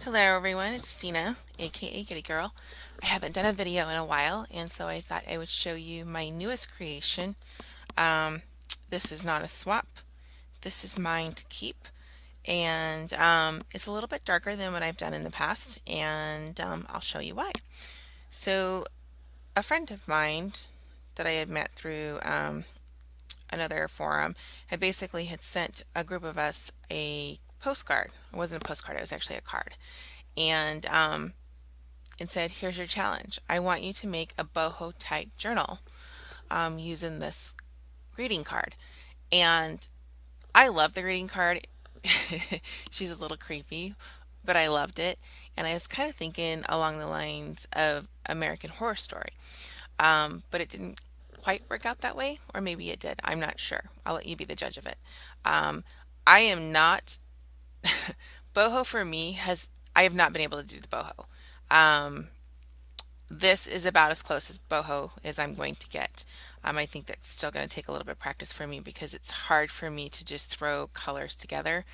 Hello everyone, it's Tina, aka Kitty Girl. I haven't done a video in a while, and so I thought I would show you my newest creation. Um, this is not a swap. This is mine to keep, and it's a little bit darker than what I've done in the past, and I'll show you why. So, a friend of mine that I had met through another forum had sent a group of us a postcard. It wasn't a postcard; it was actually a card, and and said, here's your challenge. I want you to make a boho type journal using this greeting card. And I love the greeting card. She's a little creepy, but I loved it. And I was kind of thinking along the lines of American Horror Story. But it didn't quite work out that way, or maybe it did. I'm not sure. I'll let you be the judge of it. Um, I am not, boho for me I have not been able to do the boho. Um, this is about as close as boho as I'm going to get. I think that's still going to take a little bit of practice for me because it's hard for me to just throw colors together.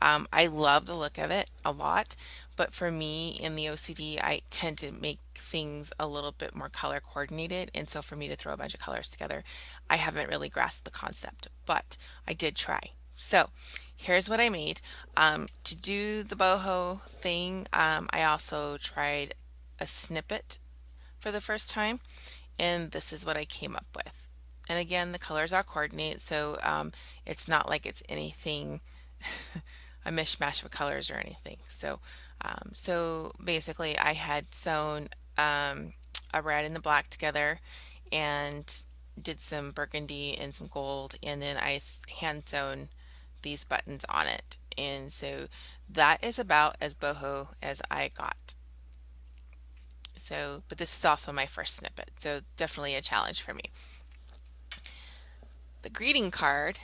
I love the look of it a lot, but for me in the OCD, I tend to make things a little bit more color coordinated, and so for me to throw a bunch of colors together, I haven't really grasped the concept, but I did try. So here's what I made. To do the boho thing, I also tried a snippet for the first time, and this is what I came up with. And again, the colors are coordinated, so it's not like it's anything a mishmash of colors or anything. So basically, I had sewn a red and the black together, and did some burgundy and some gold, and then I hand sewn these buttons on it. And so that is about as boho as I got. So, but this is also my first snippet, so definitely a challenge for me. The greeting card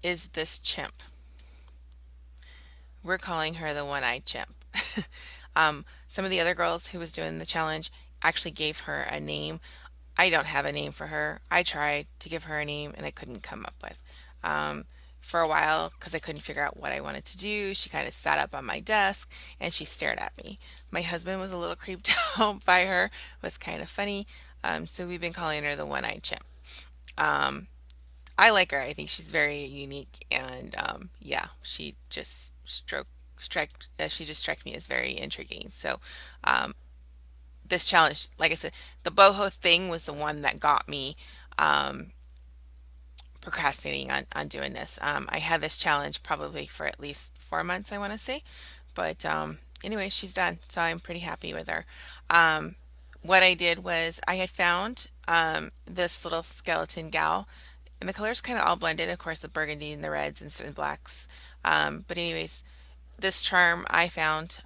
is this chimp. We're calling her the one-eyed chimp. Some of the other girls who was doing the challenge actually gave her a name. I don't have a name for her. I tried to give her a name and I couldn't come up with. For a while, because I couldn't figure out what I wanted to do, she kind of sat up on my desk and she stared at me. My husband was a little creeped out by her. It was kind of funny. So we've been calling her the one-eyed chimp. Um, I like her. I think she's very unique, and yeah, she just struck me as very intriguing. So um, this challenge, like I said, the boho thing was the one that got me um, procrastinating on doing this. I had this challenge probably for at least 4 months, I want to say, but anyway, she's done, so I'm pretty happy with her. Um, what I did was I had found this little skeleton gal, and the colors kind of all blended, of course, the burgundy and the reds and blacks. But anyways, this charm I found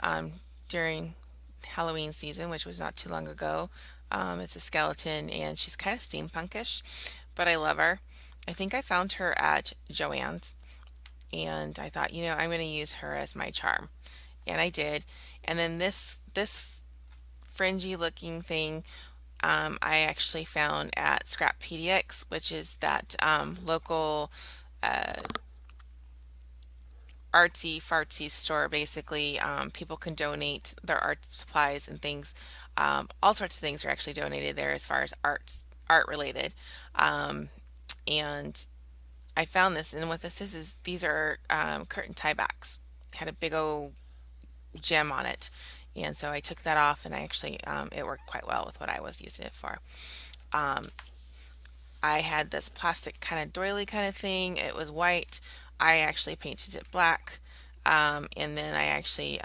during Halloween season, which was not too long ago. It's a skeleton, and she's kind of steampunkish, but I love her. I think I found her at Joann's, and I thought, I'm going to use her as my charm, and I did. And then this fringy looking thing, I actually found at Scrap PDX, which is that local uh, artsy fartsy store. Basically, people can donate their art supplies and things. All sorts of things are actually donated there as far as art related. And I found this, and what this is these are curtain tiebacks. Had a big old gem on it, and so I took that off, and I actually it worked quite well with what I was using it for. Um, I had this plastic kind of doily kind of thing. It was white. I actually painted it black, and then I actually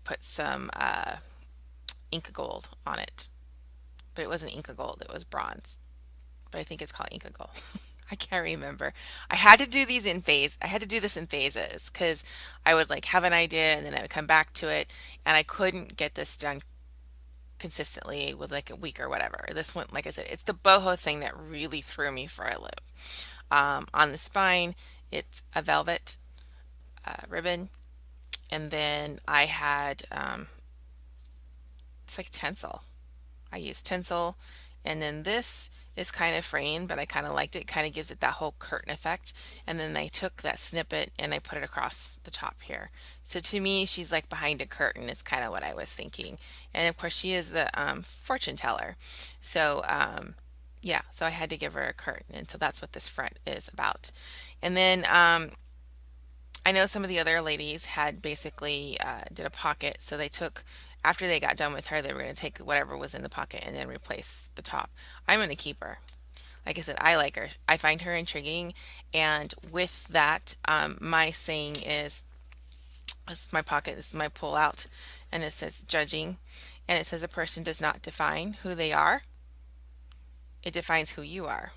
put some Inca gold on it. But it wasn't Inca gold, it was bronze. But I think it's called Inca gold. I can't remember. I had to do this in phases because I would like have an idea and then I would come back to it, and I couldn't get this done consistently with like a week or whatever. This one, like I said, it's the boho thing that really threw me for a loop. On the spine, it's a velvet ribbon, and then I had it's like tinsel. I used tinsel, and then this is kind of fraying, but I kind of liked it. It kind of gives it that whole curtain effect. And then I took that snippet and I put it across the top here. So to me, she's like behind a curtain is kind of what I was thinking. And of course, she is a fortune teller. So yeah, so I had to give her a curtain. And so that's what this front is about. And then I know some of the other ladies had basically did a pocket. So they took, after they got done with her, they were going to take whatever was in the pocket and then replace the top. I'm going to keep her. Like I said, I like her. I find her intriguing. And with that, my saying is, this is my pocket, this is my pull out, and it says judging. And it says a person does not define who they are, it defines who you are.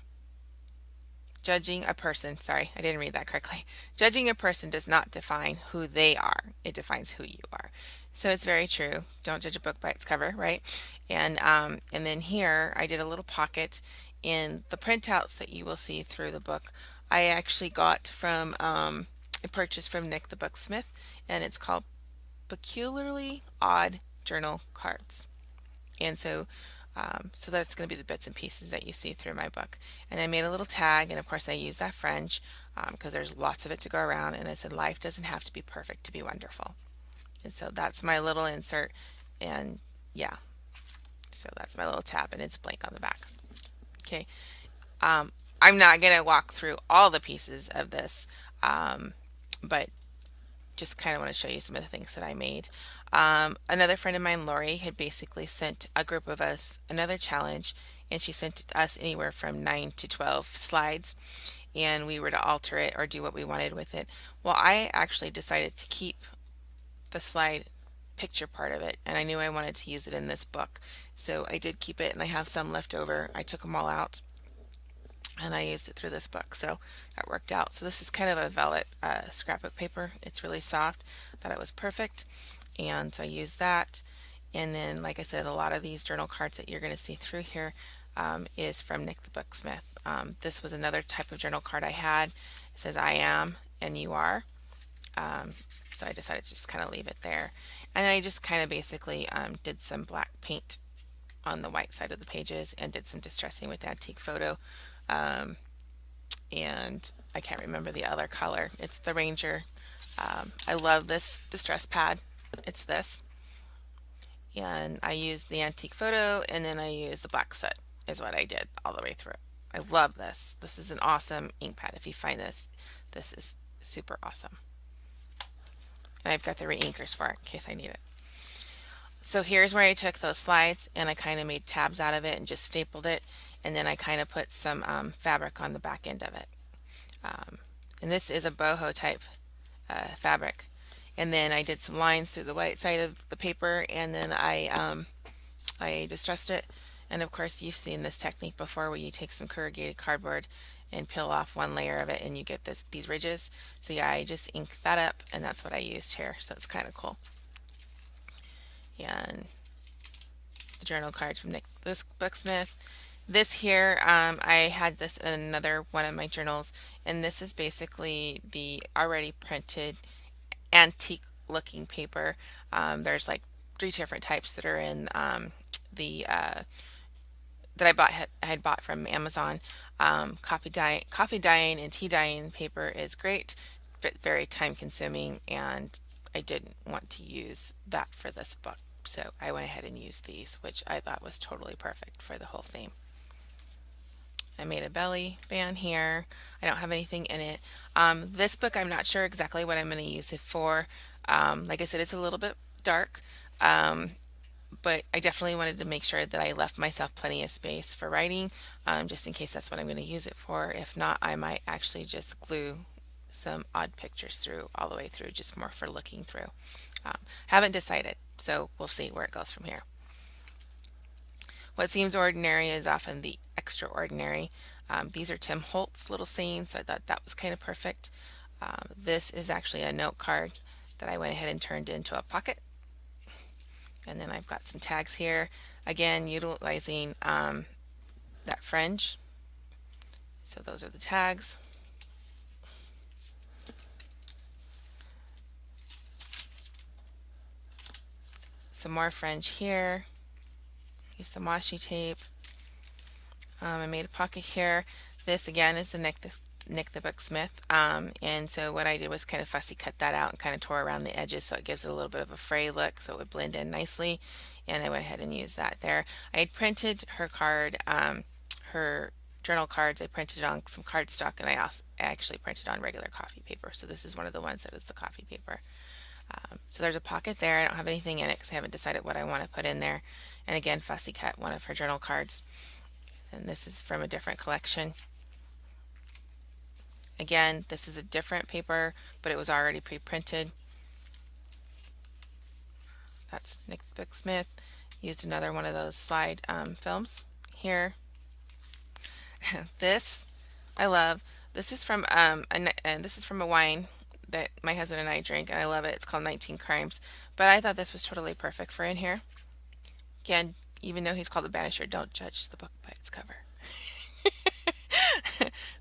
Judging a person, sorry, I didn't read that correctly. Judging a person does not define who they are, it defines who you are. So it's very true. Don't judge a book by its cover, right? And then here I did a little pocket in the printouts that you will see through the book. I actually got from a purchase from Nick the Booksmith, and it's called Peculiarly Odd Journal Cards. And so that's going to be the bits and pieces that you see through my book. And I made a little tag, and of course I use that French because there's lots of it to go around. And I said, life doesn't have to be perfect to be wonderful. And so that's my little insert. And yeah, so that's my little tab, and it's blank on the back. Okay. I'm not going to walk through all the pieces of this, but just kind of want to show you some of the things that I made. Another friend of mine, Lori, had basically sent a group of us another challenge, and she sent us anywhere from 9 to 12 slides, and we were to alter it or do what we wanted with it. Well, I actually decided to keep the slide picture part of it, and I knew I wanted to use it in this book, so I did keep it, and I have some left over. I took them all out and I used it through this book, so that worked out. So this is kind of a velvet scrapbook paper. It's really soft. I thought it was perfect, and so I used that. And then, like I said, a lot of these journal cards that you're going to see through here is from Nick the Booksmith. This was another type of journal card I had. It says I am and you are. So I decided to just kind of leave it there. And I just kind of basically did some black paint on the white side of the pages and did some distressing with antique photo. And I can't remember the other color. It's the Ranger. I love this distress pad. It's this. And I used the antique photo, and then I used the black soot is what I did all the way through. I love this. This is an awesome ink pad. If you find this, this is super awesome. And I've got the re-inkers for it in case I need it. So here's where I took those slides and I kind of made tabs out of it and just stapled it, and then I kind of put some fabric on the back end of it. And this is a boho type fabric. And then I did some lines through the white side of the paper, and then I distressed it. And of course you've seen this technique before where you take some corrugated cardboard and peel off one layer of it and you get these ridges. So yeah, I just inked that up, and that's what I used here. So it's kind of cool. And the journal cards from Nick Booksmith. This here, I had this in another one of my journals, and this is basically the already printed antique looking paper. There's like 3 different types that are in the that I had bought from Amazon. Coffee dyeing and tea dyeing paper is great, but very time consuming, and I didn't want to use that for this book. So I went ahead and used these, which I thought was totally perfect for the whole theme. I made a belly band here. I don't have anything in it. This book, I'm not sure exactly what I'm going to use it for. Like I said, it's a little bit dark, but I definitely wanted to make sure that I left myself plenty of space for writing, just in case that's what I'm going to use it for. If not, I might actually just glue some odd pictures through all the way through, just more for looking through. Haven't decided, so we'll see where it goes from here. What seems ordinary is often the extraordinary. These are Tim Holt's little sayings, so I thought that was kind of perfect. This is actually a note card that I went ahead and turned into a pocket. And then I've got some tags here, again utilizing that fringe. So those are the tags. Some more fringe here. Use some washi tape. I made a pocket here. This again is the Nick the Bucksmith. And so what I did was kind of fussy cut that out and kind of tore around the edges so it gives it a little bit of a fray look so it would blend in nicely. And I went ahead and used that there. I had printed her card, her journal cards. I printed on some cardstock, and I actually printed on regular coffee paper. So this is one of the ones that is the coffee paper. So there's a pocket there. I don't have anything in it because I haven't decided what I want to put in there. And again, fussy cut one of her journal cards. And this is from a different collection. Again, this is a different paper, but it was already pre-printed. That's Nick Bucksmith. Used another one of those slide films here. This I love. This is from this is from a wine that my husband and I drink, and I love it. It's called 19 Crimes. But I thought this was totally perfect for in here. Again, even though he's called the Banisher, don't judge the book by its cover.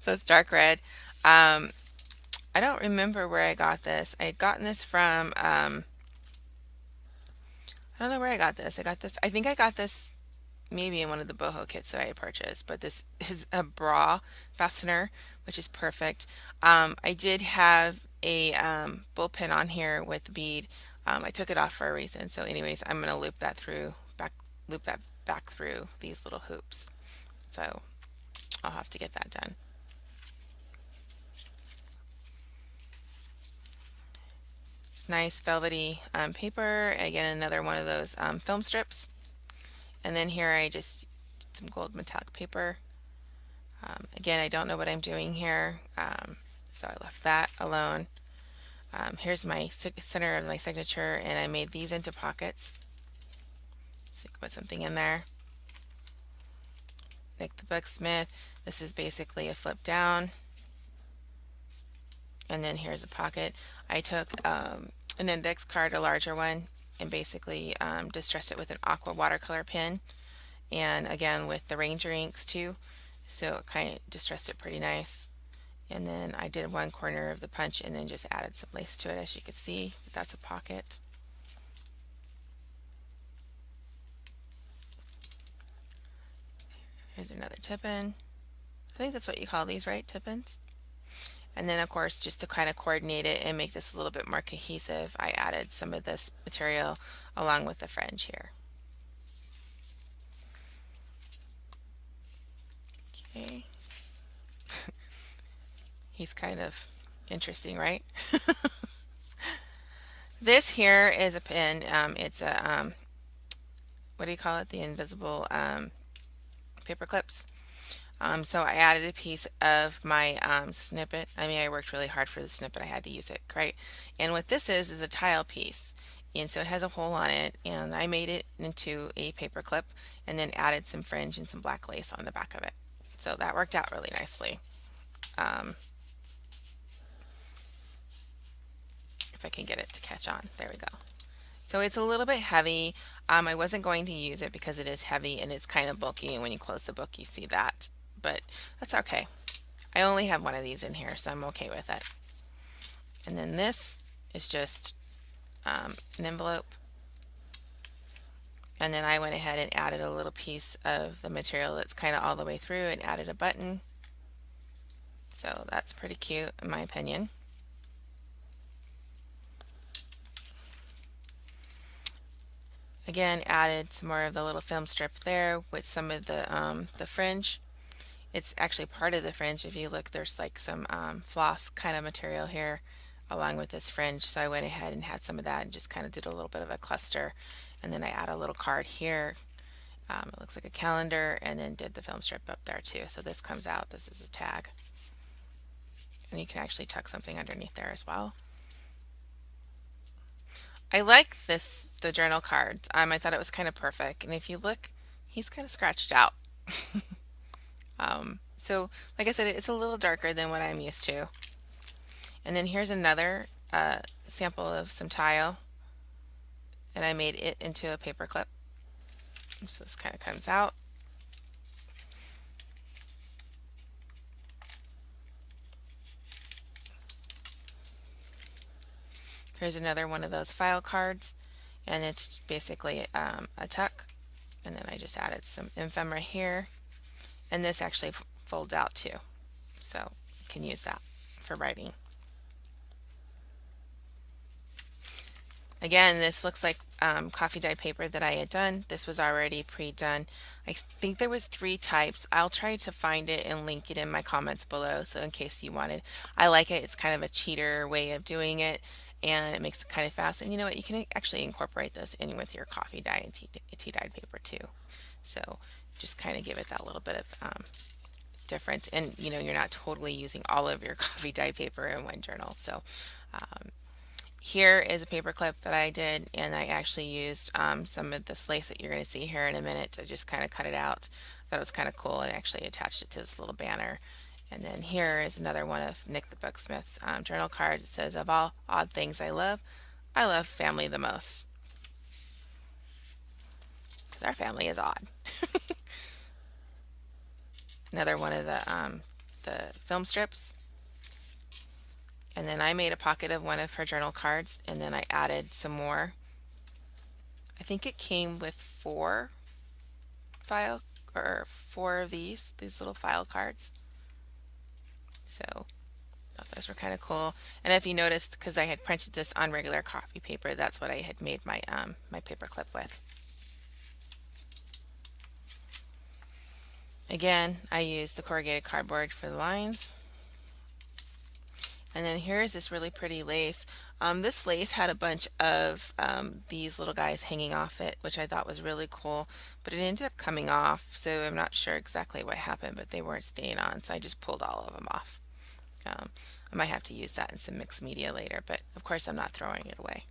So it's dark red. I don't remember where I got this. I had gotten this from, I don't know where I got this. I think I got this maybe in one of the boho kits that I had purchased, but this is a bra fastener, which is perfect. I did have a bullpen on here with the bead. I took it off for a reason. So anyways, I'm going to loop that back through these little hoops. So I'll have to get that done. It's nice velvety paper. Again, another one of those film strips. And then here I just did some gold metallic paper. Again, I don't know what I'm doing here, so I left that alone. Here's my center of my signature, and I made these into pockets. So you can put something in there. Nick the Bucksmith. This is basically a flip down. And then here's a pocket. I took an index card, a larger one, and basically distressed it with an aqua watercolor pen. And again with the Ranger inks too. So it kind of distressed it pretty nice. And then I did one corner of the punch and then just added some lace to it, as you can see. That's a pocket. Here's another tip-in. I think that's what you call these, right? Tip-ins? And then of course, just to kind of coordinate it and make this a little bit more cohesive, I added some of this material along with the fringe here. Okay. He's kind of interesting, right? This here is a pin. It's a, what do you call it? The invisible paper clips. So I added a piece of my snippet. I mean, I worked really hard for the snippet. I had to use it, right? And what this is a tile piece. And so it has a hole on it, and I made it into a paper clip and then added some fringe and some black lace on the back of it. So that worked out really nicely. If I can get it to catch on. There we go. So it's a little bit heavy. I wasn't going to use it because it is heavy and it's kind of bulky, and when you close the book you see that. But that's okay. I only have one of these in here, so I'm okay with it. And then this is just an envelope. And then I went ahead and added a little piece of the material that's kind of all the way through and added a button. So that's pretty cute in my opinion. Again, added some more of the little film strip there with some of the fringe. It's actually part of the fringe. If you look, there's like some floss kind of material here along with this fringe. So I went ahead and had some of that and just kind of did a little bit of a cluster. And then I add a little card here. It looks like a calendar, and then did the film strip up there too. So this comes out. This is a tag. And you can actually tuck something underneath there as well. I like the journal cards. I thought it was kind of perfect. And if you look, he's kind of scratched out. So like I said, it's a little darker than what I'm used to. And then here's another sample of some tile, and I made it into a paper clip. So this kind of comes out. Here's another one of those file cards, and it's basically a tuck. And then I just added some ephemera here. And this actually folds out too, so you can use that for writing. Again, this looks like coffee dyed paper that I had done. This was already pre-done. I think there was 3 types. I'll try to find it and link it in my comments below, so in case you wanted. I like it. It's kind of a cheater way of doing it, and it makes it kind of fast. And you know what? You can actually incorporate this in with your coffee dye and tea dyed paper too. So just kind of give it that little bit of difference. And you know, you're not totally using all of your coffee dye paper in one journal. So here is a paper clip that I did, and I actually used some of this lace that you're going to see here in a minute to just kind of cut it out. Thought it was kind of cool, and actually attached it to this little banner. And then here is another one of Nick the Booksmith's journal cards. It says, "Of all odd things I love family the most." Because our family is odd. Another one of the film strips. And then I made a pocket of one of her journal cards, and then I added some more. I think it came with 4 of these little file cards. So those were kind of cool. And if you noticed, because I had printed this on regular copy paper, that's what I had made my my paper clip with. Again, I used the corrugated cardboard for the lines. And then here's this really pretty lace. This lace had a bunch of these little guys hanging off it, which I thought was really cool, but it ended up coming off, so I'm not sure exactly what happened, but they weren't staying on, so I just pulled all of them off. I might have to use that in some mixed media later, but of course I'm not throwing it away.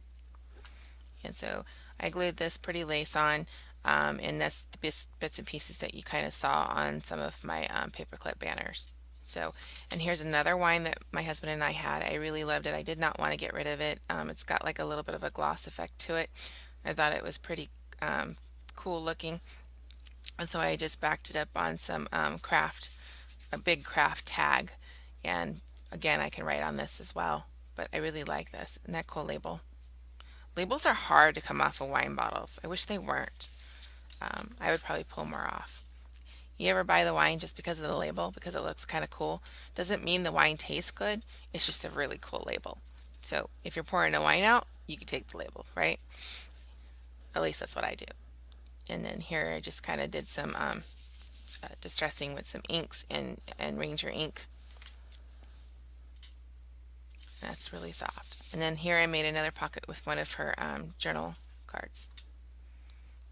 And so I glued this pretty lace on, and that's the bits and pieces that you kind of saw on some of my paperclip banners. So, and here's another wine that my husband and I had. I really loved it. I did not want to get rid of it. It's got like a little bit of a gloss effect to it. I thought it was pretty cool looking. And so I just backed it up on some a big craft tag. And again, I can write on this as well. But I really like this. Isn't that cool label? Labels are hard to come off of wine bottles. I wish they weren't. I would probably pull more off. You ever buy the wine just because of the label, because it looks kind of cool? Doesn't mean the wine tastes good. It's just a really cool label. So if you're pouring a wine out, you can take the label, right? At least that's what I do. And then here I just kind of did some distressing with some inks and Ranger ink. That's really soft. And then here I made another pocket with one of her journal cards.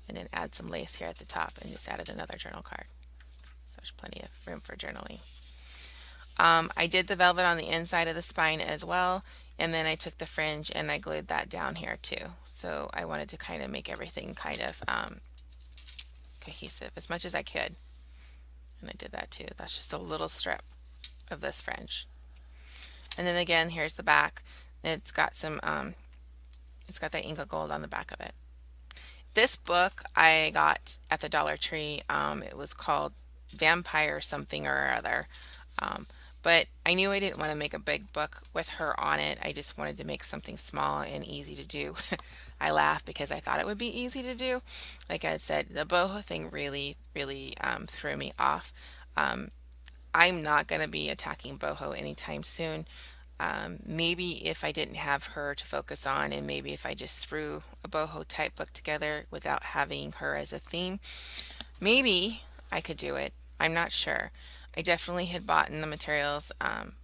And then add some lace here at the top and just added another journal card. So there's plenty of room for journaling. I did the velvet on the inside of the spine as well, and then I took the fringe and I glued that down here too. So I wanted to kind of make everything kind of cohesive as much as I could. And I did that too. That's just a little strip of this fringe. And then again, here's the back. It's got some, it's got that ink of gold on the back of it. This book I got at the Dollar Tree. It was called Vampire something or other. But I knew I didn't want to make a big book with her on it. I just wanted to make something small and easy to do. I laugh because I thought it would be easy to do. Like I said, the boho thing really, really threw me off. I'm not going to be attacking boho anytime soon. Maybe if I didn't have her to focus on, and maybe if I just threw a boho type book together without having her as a theme, maybe I could do it. I'm not sure. I definitely had bought in the materials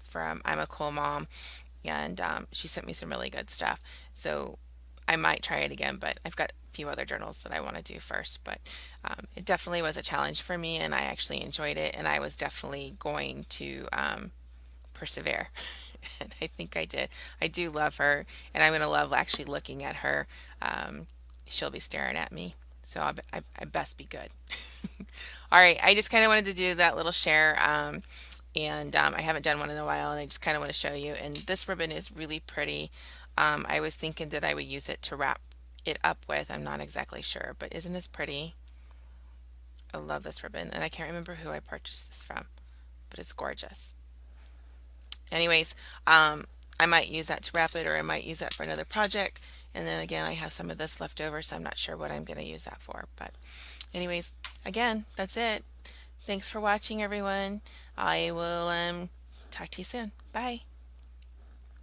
from I'm a Cool Mom, and she sent me some really good stuff. So I might try it again, but I've got a few other journals that I want to do first. But it definitely was a challenge for me, and I actually enjoyed it, and I was definitely going to persevere. And I think I did. I do love her, and I'm going to love actually looking at her. She'll be staring at me, so I best be good. All right, I just kind of wanted to do that little share, and I haven't done one in a while, and I just kind of want to show you. And this ribbon is really pretty. I was thinking that I would use it to wrap it up with. I'm not exactly sure, but isn't this pretty? I love this ribbon, and I can't remember who I purchased this from, but it's gorgeous. Anyways, I might use that to wrap it, or I might use that for another project. And then again, I have some of this left over, so I'm not sure what I'm going to use that for. But anyways, again, that's it. Thanks for watching, everyone. I will talk to you soon. Bye.